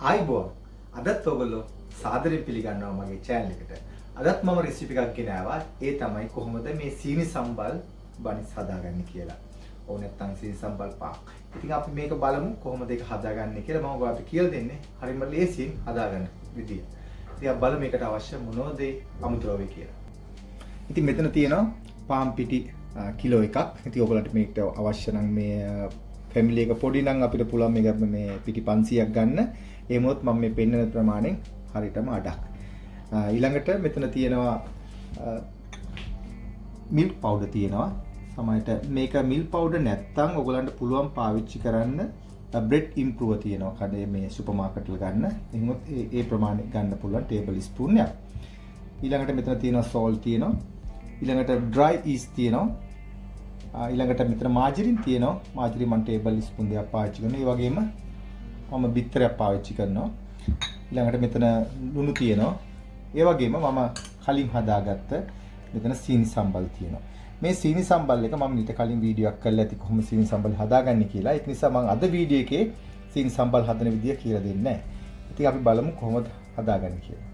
ආයිබෝන් අදත් ඔයගොල්ලෝ සාදරයෙන් පිළිගන්නවා මගේ channel එකට. අදත් මම රෙසිපි එකක් ගෙනාවා. ඒ තමයි කොහොමද මේ සීනි සම්බල් බනිස් හදාගන්නේ කියලා. ඕ නැත්නම් සීනි සම්බල් පාක්. ඉතින් අපි මේක බලමු කොහොමද ඒක හදාගන්නේ කියලා මම ඔයාලට කියලා දෙන්නේ. හරිම ලේසියෙන් හදාගන්න විදිය. ඉතින් අපි බලමු මේකට අවශ්‍ය මොනවද අමුද්‍රව්‍ය කියලා. ඉතින් මෙතන තියෙනවා පාන් පිටි කිලෝ එකක්. ඉතින් ඔයගොල්ලන්ට මේකට අවශ්‍ය නම් මේ ෆැමිලි එක පොඩි නම් අපිට පුළුවන් මේක මේ පිටි 500ක් ගන්න. ඒ මොහොත් මම මේ පෙන්නන ප්‍රමාණයෙන් හරියටම අඩක්. ඊළඟට මෙතන තියෙනවා මිල්ක් පවුඩර් තියෙනවා. සමහරට මේක මිල්ක් පවුඩර් නැත්තම් ඔයගලන්ට පුළුවන් පාවිච්චි කරන්න බ්‍රෙඩ් ඉම්ප්‍රූවර් තියෙනවා. කඩේ මේ සුපර් මාකට් වල ගන්න. එහෙනම් ඒ ප්‍රමාණය ගන්න පුළුවන් ටේබල් ස්පූන් එකක්. ඊළඟට මෙතන තියෙනවා සෝල්ට් තියෙනවා. ඊළඟට ඩ්‍රයි ඊස්ට් තියෙනවා. ඊළඟට මෙතන මාජරින් තියෙනවා. මාජරින් මම ටේබල් ස්පූන් දෙකක් පාවිච්චි කරනවා. ඒ වගේම මම බිත්තරයක් පාවිච්චි කරනවා. ඊළඟට මෙතන ලුණු තියෙනවා. ඒ වගේම මම කලින් හදාගත්ත මෙතන සීනි සම්බල් තියෙනවා. මේ සීනි සම්බල් එක මම ඊට කලින් වීඩියෝ එකක් කරලා ඇති කොහොම සීනි සම්බල් හදාගන්නේ කියලා. ඒක නිසා මම අද වීඩියෝ එකේ සීනි සම්බල් හදන විදිය කියලා දෙන්නේ නැහැ. ඉතින් අපි බලමු කොහොමද හදාගන්නේ කියලා.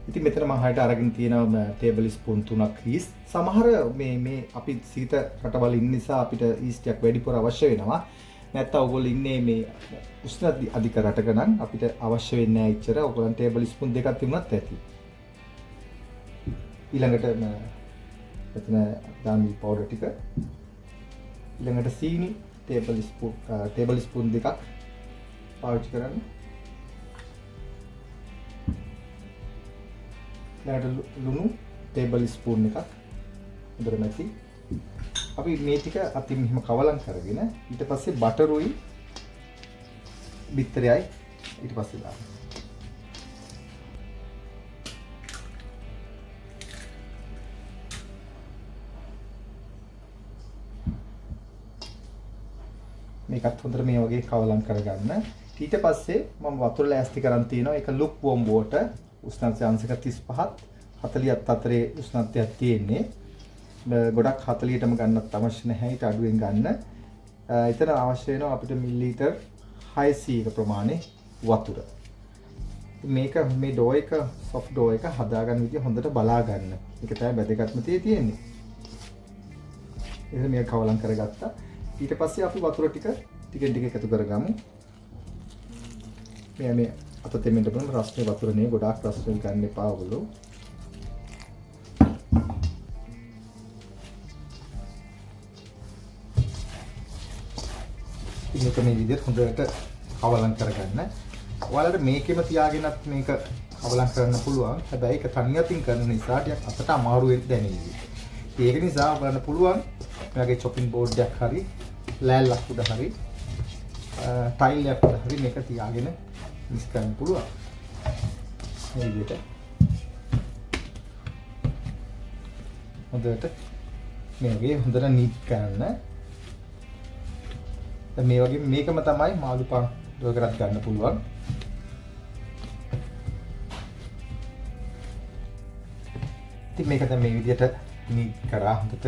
ඉතින් මෙතන මම හරියට අරගෙන තියෙනවා ටේබල් ස්පූන් 3ක් ඊස්ට්. සමහර මේ අපි සීත රටවල ඉන්න නිසා අපිට ඊස්ට් එකක් වැඩිපුර අවශ්‍ය වෙනවා. නැත්නම් ඔයගොල්ලෝ ඉන්නේ මේ උෂ්ණ අධික රටක නම් අපිට අවශ්‍ය වෙන්නේ නැහැ ඉච්චර. ඔයගොල්ලන් ටේබල් ස්පූන් දෙකක් තිබුණත් ඇති. ඊළඟට මෙතන දාමි පවුඩර් ටික. ඊළඟට සීනි ටේබල් ස්පූන් දෙකක් පාවිච්චි කරන්න. ඊළඟට ලුණු ටේබල් ස්පූන් එකක්. හොඳට මැති. අපි මේ ටික අතින් මෙහෙම කවලම් කරගෙන ඊට පස්සේ බටරුයි බිත්තරයයි ඊට පස්සේ දාන්න. මේකත් හොඳට මේ වගේ කවලම් කරගන්න. ඊට පස්සේ මම වතුර ලෑස්ති කරන් තිනවා. ඒක ලුක් වෝම් වෝටර් උෂ්ණත්වය අංශක 35ත් 40ත් අතරේ උෂ්ණත්වයක් තියෙන්නේ. ගොඩක් 40ටම ගන්නත් අවශ්‍ය නැහැ. ඊට අඩුවෙන් ගන්න. එතන අවශ්‍ය වෙනවා අපිට මිලිලීටර් 600ක ප්‍රමාණය වතුර. මේක මේ ඩෝ එක සොෆ්ට් ඩෝ එක හදාගන්න විදිය හොඳට බලා ගන්න. ඒක තමයි වැදගත්ම තියෙන්නේ. එහෙනම් මේක කවලම් කරගත්තා. ඊට පස්සේ අපි වතුර ටිකෙන් ටික එකතු කරගමු. මේ අත තෙමෙන්න බලන්න රස්නේ වතුර නේ ගොඩාක් රස්නේ ගන්න එපා ඔයගොල්ලෝ. මේක මේ විදිහට හොඳට කවලම් කරගන්න. ඔයාලට මේකෙම තියාගෙනත් මේක කවලම් කරන්න පුළුවන්. හැබැයි ඒක තනියමින් කරන නිසා ටිකක් අතට අමාරු වෙන්න දැනෙයි. ඒක නිසා ඔයාලට පුළුවන් මෙයාගේ chopping board එකක් හරි ලෑල්ලක් උඩ හරි ටයිල් එකක් උඩ හරි මේක තියාගෙන මික්ස් කරන්න පුළුවන්. මේ විදිහට හොඳට මේ වගේ හොඳට නීට් කරන්න. මේ වගේ මේකම තමයි මාළු පාන් ඩෝ කරත් ගන්න පුළුවන්. ඉතින් මේක දැන් මේ විදිහට නීට් කරා හොඳට.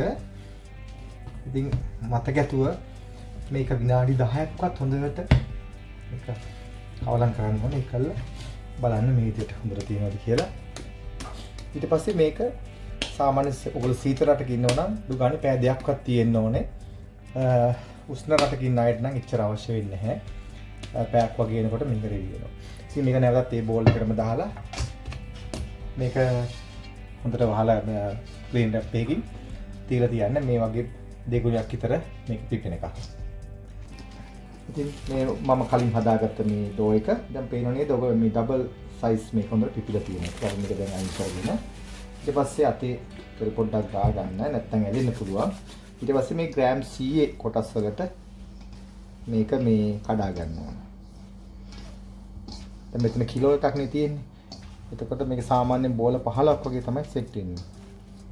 ඉතින් මතක ඇතුව මේක විනාඩි 10ක්වත් හොඳට මේක කවලම් කරන්න ඕනේ. ඒකල්ල බලන්න මේ විදිහට හොඳට තියෙනවද කියලා. ඊට පස්සේ මේක සාමාන්‍ය ඔයගොල්ලෝ සීත රටක ඉන්නවා නම් දුගානේ පෑ දෙකක්වත් තියෙන්න ඕනේ. උෂ්ණ රටක ඉන්න අයට නම් එච්චර අවශ්‍ය වෙන්නේ නැහැ. පැයක් වගේ එනකොට මේක රෙඩි වෙනවා. ඉතින් මේක නැවතත් ඒ බෝල් එකටම දාලා මේක හොඳට වහලා ක්ලීන් රැප් එකකින් තියලා තියන්න. මේ වගේ දෙගුණයක් විතර මේක පිපෙන එකක්. ඉතින් මේ මම කලින් හදාගත්ත මේ ඩෝ එක දැන් පේනව නේද? ඔබ මේ ඩබල් සයිස් මේක හොඳට පිපිලා තියෙනවා. ඊට මේක දැන් අයින් කරගෙන ඊට පස්සේ අතේ පොඩ්ඩක් ගා ගන්න. නැත්නම් ඇදෙන්න පුළුවන්. ඊට පස්සේ මේ ග්‍රෑම් 100 කොටස් වලට මේක මේ කඩා ගන්න ඕන. දැන් මෙතන කිලෝ එකක් නේ තියෙන්නේ. එතකොට මේක සාමාන්‍යයෙන් බෝල 15ක් වගේ තමයි සෙට් වෙන්නේ.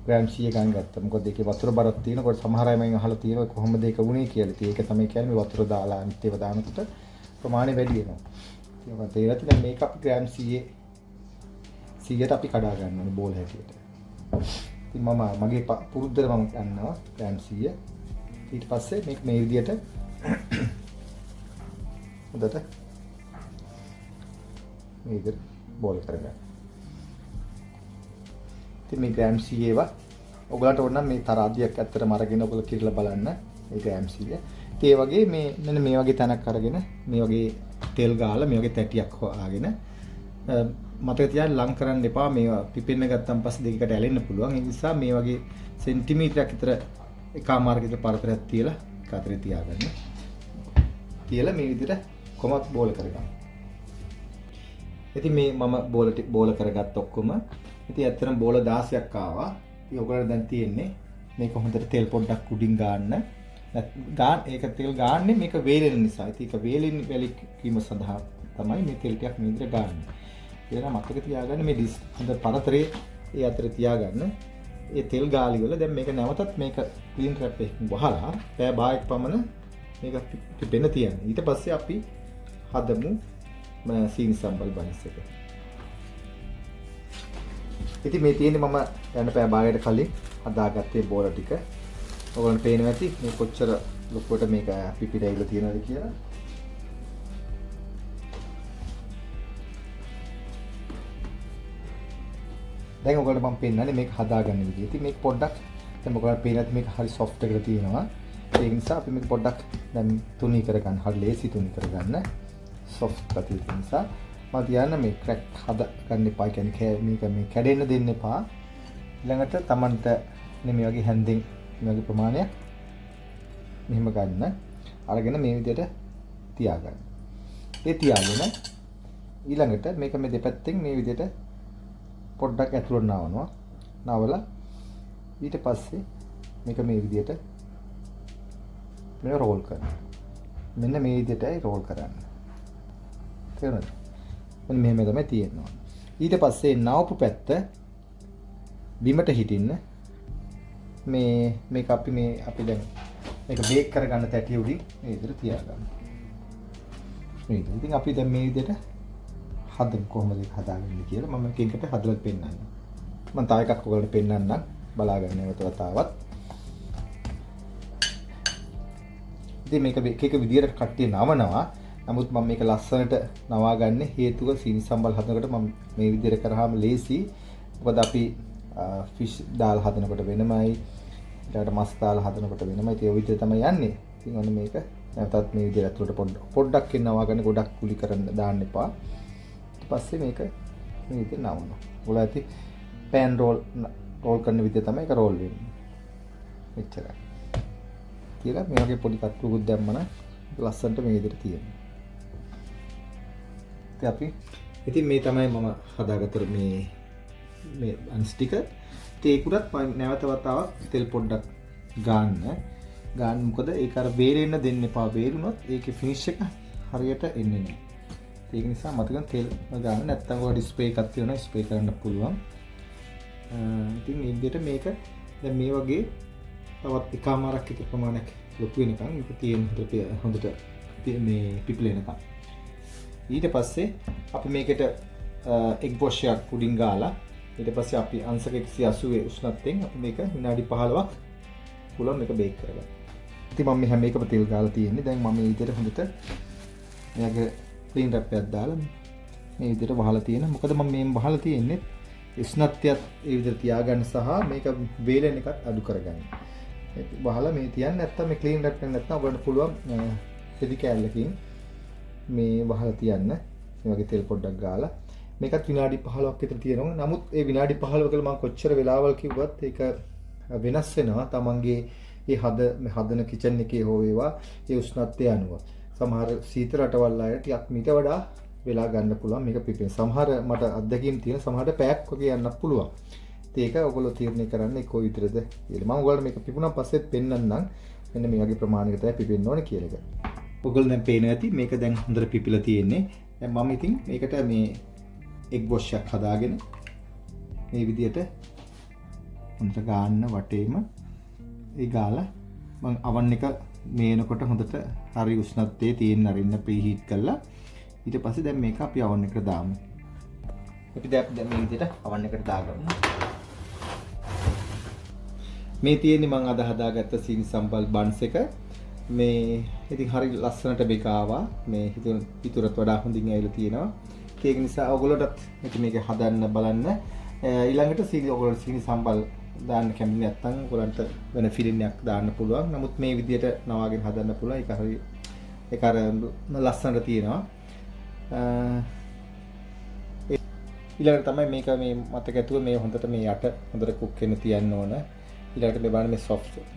ග්‍රෑම් 100 ගන්න ගත්තා. මොකද ඒකේ වතුර බරක් තියෙනකොට සමහර අය මම අහලා තියෙනවා කොහොමද ඒක වුනේ කියලා. ඉතින් ඒක තමයි කියන්නේ මේ වතුර දාලා අනිත් ඒවා දානකොට ප්‍රමාණය වැඩි වෙනවා. ඉතින් ඔබ තේරෙත් දැන් මේක අපි ග්‍රෑම් 100ට අපි කඩා ගන්න ඕනේ බෝල හැටියට. ඉතින් මම මගේ පුරුද්දට මම ගන්නවා ග්‍රෑම් 100. ඊට පස්සේ මේක මේ විදිහට හොඳට මේ විදිහට බෝල් කරගන්න. ඉතින් මේ ග්‍රෑම් 100 ඒවා ඔයගලන්ට ඕන නම් මේ තරාදියක් ඇත්තටම අරගෙන ඔයගොල්ලෝ කිරලා බලන්න මේ ග්‍රෑම් 100. ඒ වගේ මේ මෙන්න මේ වගේ තැනක් අරගෙන මේ වගේ තෙල් ගාලා මේ වගේ තැටියක් හොයාගෙන මතක තියාගන්න ලං කරන්න එපා. මේවා පිපෙන්න ගත්තන් පස්සේ දෙකකට ඇලෙන්න පුළුවන්. ඒ නිසා මේ වගේ සෙන්ටිමීටරයක් විතර එකමාරක විතර පරතරයක් තියලා කතරේ තියාගන්න. තියලා මේ විදිහට කොමත් බෝල කරගන්න. ඉතින් මේ මම බෝල කරගත්ත ඔක්කොම ඉතින් ඇත්තටම බෝල 16ක් ආවා. ඉතින් ඔයගොල්ලෝ දැන් තියෙන්නේ මේක හොඳට තෙල් පොඩ්ඩක් උඩින් ගන්න. ඒක තෙල් ගාන්නේ මේක වේලෙන නිසා. ඉතින් ඒක වේලෙන වැලිකීම සඳහා තමයි මේ තෙල් ටිකක් මේ විදිහට ගන්න. ඒලා මතක තියාගන්න මේ හොඳ පරතරේ ඒ අතර තියාගන්න. ඒ තෙල් ගාලි වල දැන් මේක නැවතත් මේක ක්ලීන් රැප් එකකින් වහලා පැය භාගයක් පමණ මේක පිපෙන්න තියන්න. ඊට පස්සේ අපි හදමු සීනි සම්බල් බන්ස් එක. ඉතින් මේ තියෙන්නේ මම යන පැය භාගයකට කලින් හදාගත්තේ බෝල ටික. ඔයගොල්ලන්ට පේනවා ඇති මේ කොච්චර ලොකුවට මේක පිපිලා තියෙනවද කියලා. දැන් ඔයගොල්ලන්ට මම පෙන්නන්නේ මේක හදාගන්න විදිහ. ඉතින් මේක පොඩ්ඩක් දැන් ඔයගොල්ලන්ට පේනත් මේක හරි සොෆ්ට් එකකට තියෙනවා. ඒ නිසා අපි මේක පොඩ්ඩක් දැන් තුනී කරගන්න. හරි ලේසි තුනී කරගන්න. සොෆ්ට් ගතිය තියෙන නිසා මම තියන්න මේ ක්‍රැක් හදගන්න එපා. කියන්නේ මේක මේ කැඩෙන්න දෙන්න එපා. ඊළඟට Tamanට මේ වගේ හැන්දෙන් මේ වගේ ප්‍රමාණයක් මෙහෙම ගන්න. අරගෙන මේ විදිහට තියාගන්න. ඒ තියාගෙන ඊළඟට මේක මේ දෙපැත්තෙන් මේ විදිහට පොඩ්ඩක් ඇතුළට නවනවා. නවලා ඊට පස්සේ මේක මේ විදිහට මේ රෝල් කරනවා. මෙන්න මේ විදිහටයි රෝල් කරන්න. තේරුණාද? මෙන්න මෙහෙම තමයි තියෙනවා. ඊට පස්සේ නවපු පැත්ත බිමට හිටින්න මේක අපි දැන් මේක බේක් කරගන්න තැටිය උඩින් මේ විදිහට තියාගන්න. මේ විදිහට. ඉතින් අපි දැන් මේ විදිහට හදමු කොහොමද ඒක හදාගන්නේ කියලා මම එකකට හදලා පෙන්නන්නම්. මම තව එකක් ඔයගලට පෙන්නන්නම් බලාගන්න නැවත වතාවක්. ඉතින් මේක එක විදිහට කට්ටිය නවනවා. නමුත් මම මේක ලස්සනට නවා ගන්න හේතුව සීනි සම්බල් හදනකොට මම මේ විදිහට කරාම ලේසි. මොකද අපි ෆිෂ් දාලා හදනකොට වෙනමයි ඊට මස් දාලා හදනකොට වෙනමයි. ඒ විදිහට තමයි යන්නේ. ඉතින් ඔන්න මේක නැවතත් මේ විදිහට ඇතුළට පොඩ්ඩක් එනවා ගන්න ගොඩක් කුලි කරන්න දාන්න එපා. පස්සේ මේක මේ විදිහට නවනවා. ඔයාලා ඇති පෑන් රෝල් කරන විදිහ තමයි ඒක රෝල් වෙන්නේ. මෙච්චරයි. කියලා මේ වගේ පොඩි කට්ටුකුත් දැම්මම ලස්සනට මේ විදිහට තියෙනවා. ඉතින් මේ තමයි මම හදාගත්ත මේ අන්ස් ටික. ඒකුරත් නැවත වතාවක් තෙල් පොඩ්ඩක් ගන්න. මොකද ඒක අර බේරෙන්න දෙන්න එපා. බේරුණොත් ඒකේ ෆිනිෂ් එක හරියට එන්නේ නැහැ. ඒක නිසා මතකන් තෙල් ගන්න. නැත්නම් ඔය ඩිස්ප්ලේ එකක් තියෙනවා ස්ප්‍රේ කරන්න පුළුවන්. ඉතින් මේ විදිහට මේක දැන් මේ වගේ තවත් එකමාරක් විතර ප්‍රමාණයක් ලොකු වෙනකන් මේක තියෙන හොඳට මේ පිපිලෙනකන්. ඊට පස්සේ අපි මේකට එග් වොෂ් එකක් උඩින් ගාලා ඊට පස්සේ අපි අංශක 180 උෂ්ණත්වයෙන් අපි මේක විනාඩි 15ක් පුළුවන් මේක බේක් කරගන්න. ඉතින් මම මේ හැම එකම තෙල් ගාලා තියෙන්නේ. දැන් මම මේ විදිහට හොඳට මේක ක්ලීන් රැප් එකක් දාලා මේ විදිහට වහලා තියෙනවා. මොකද මම මේ වහලා තියෙන්නේ උෂ්ණත්වයත් ඒ විදිහට තියාගන්න සහ මේක වේලෙන එකත් අඩු කරගන්න. වහලා මේ තියන්න නැත්තම් මේ ක්ලීන් රැප් එක නැත්තම් ඔයගොල්ලෝ පුළුවන් රෙදි කෑල්ලකින් මේ වහලා තියන්න. මේ වගේ තෙල් පොඩ්ඩක් ගාලා මේකත් විනාඩි 15ක් විතර තියෙනවා. නමුත් ඒ විනාඩි 15 කියලා මම කොච්චර වෙලාවල් කිව්වත් ඒක වෙනස් වෙනවා. තමන්ගේ මේ හදන කිචන් එකේ හෝ වේවා ඒ උෂ්ණත්වය අනුව. සමහර සීතල රටවල් අය ටිකක් මීට වඩා වෙලා ගන්න පුළුවන් මේක පිපෙන. සමහර මට අත්දැකීම් තියෙන සමහරට පැයක් වගේ යන්නත් පුළුවන්. ඒක ඔයගොල්ලෝ තීරණය කරන්න කොයි විතරද කියලා. මම ඔයගොල්ලෝ මේක පිපුණා පස්සෙත් පෙන්නන්නම්. මෙන්න මේ වගේ ප්‍රමාණයකට තමයි පිපෙන්න ඕනේ කියන එක. ඔයගොල්ලෝ දැන් පේනවා ඇති මේක දැන් හොඳට පිපිලා තියෙන්නේ. දැන් මම ඉතින් මේකට මේ එග් වොෂ් එකක් හදාගෙන මේ විදියට හොඳට ගාන්න වටේම ඒ ගාලා මම අවන් එක මේනකොට හොඳට හරි උෂ්ණත්වයේ තියෙන අරින්න ප්‍රීහීට් කරලා ඊට පස්සේ දැන් මේක අපි අවන් එකට දාමු. අපි දැන් මේ විදියට අවන් එකට දාගමු. මේ තියෙන්නේ මම අද හදාගත්ත සීනි සම්බල් බන්ස් එක. මේ ඉතින් හරි ලස්සනට බෙක ආවා. මේ හිතුරට වඩා හොඳින් ඇවිල්ලා තියෙනවා. ඒක නිසා ඔයගොල්ලෝටත් ඉතින් මේක හදන්න බලන්න. ඊළඟට සීනි ඔයගොල්ලෝ සීනි සම්බල් දාන්න කැමති නැත්නම් ඔයගොල්ලන්ට වෙන ෆිලින් එකක් දාන්න පුළුවන්. නමුත් මේ විදියට නවාගෙන හදන්න පුළුවන්. ඒක හරි ඒක අර ලස්සනට තියෙනවා. ඊළඟට තමයි මේක මේ මතක ඇතුව මේ හොඳට මේ යට හොඳට කුක් වෙන්න තියන්න ඕන. ඊළඟට මේ බලන්න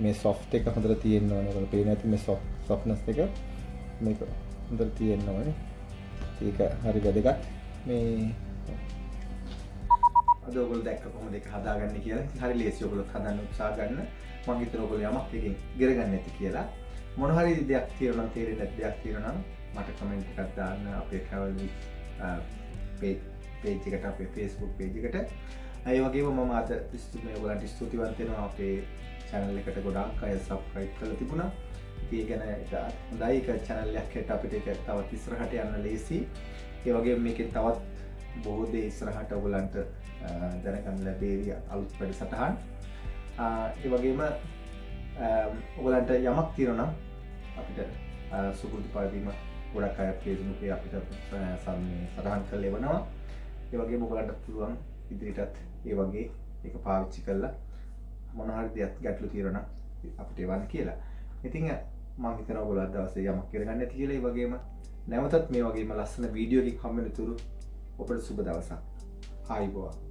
මේ soft එක හොඳට තියෙන්න ඕන. ඔයාලට පේන ඇති මේ softness එක මේක හොඳට තියෙන්න ඕනේ. ඒක හරි වැදගත්. මේ අද ඔයගොල්ලෝ දැක්ක කොහොමද ඒක හදාගන්නේ කියලා. හරි ලේසි ඔයගොල්ලෝ හදන්න උත්සාහ ගන්න. මම හිතනවා ඔයගොල්ලෝ යමක් එකකින් ඉගෙන ගන්න ඇති කියලා. මොන හරි දෙයක් තියෙනවා නම් තේරෙන්නේ නැති දෙයක් තියෙනවා නම් මට කමෙන්ට් එකක් දාන්න අපේ travel page එකට අපේ Facebook page එකට. ඒ වගේම මම අද මේ ඔයගලන්ට ස්තුතිවන්ත වෙනවා අපේ channel එකට ගොඩාක් අය subscribe කරලා තිබුණා. ඒ ගැන හොඳයි ඒක channel එකක් හැට අපිට ඒක තවත් ඉස්සරහට යන්න ලේසි. ඒ වගේම මේකෙන් තවත් බොහෝ දේ ඉස්සරහට ඔයගලන්ට දැනගන්න ලැබේවි අලුත් වැඩසටහන්. ඒ වගේම ඔයගලන්ට යමක් තියෙනවා නම් අපිට සුපුරුදු පරිදිම ගොඩක් අය Facebook එකේ අපිට සටහන් කරලා එවනවා. ඒ වගේම ඔයගලන්ට පුළුවන් ඉදිරියටත් ඒ වගේ ඒක පාවිච්චි කරලා මොන හරි දෙයක් ගැටලු තියෙනවා නම් අපිට එවන්න කියලා. ඉතින් මම හිතනවා ඔයගොල්ලෝ අද දවසේ යමක් කරගන්න ඇති කියලා. ඒ වගේම නැවතත් මේ වගේම ලස්සන වීඩියෝ එකක් හම්බ වෙන තුරු ඔබට සුබ දවසක්. ආයුබෝවන්.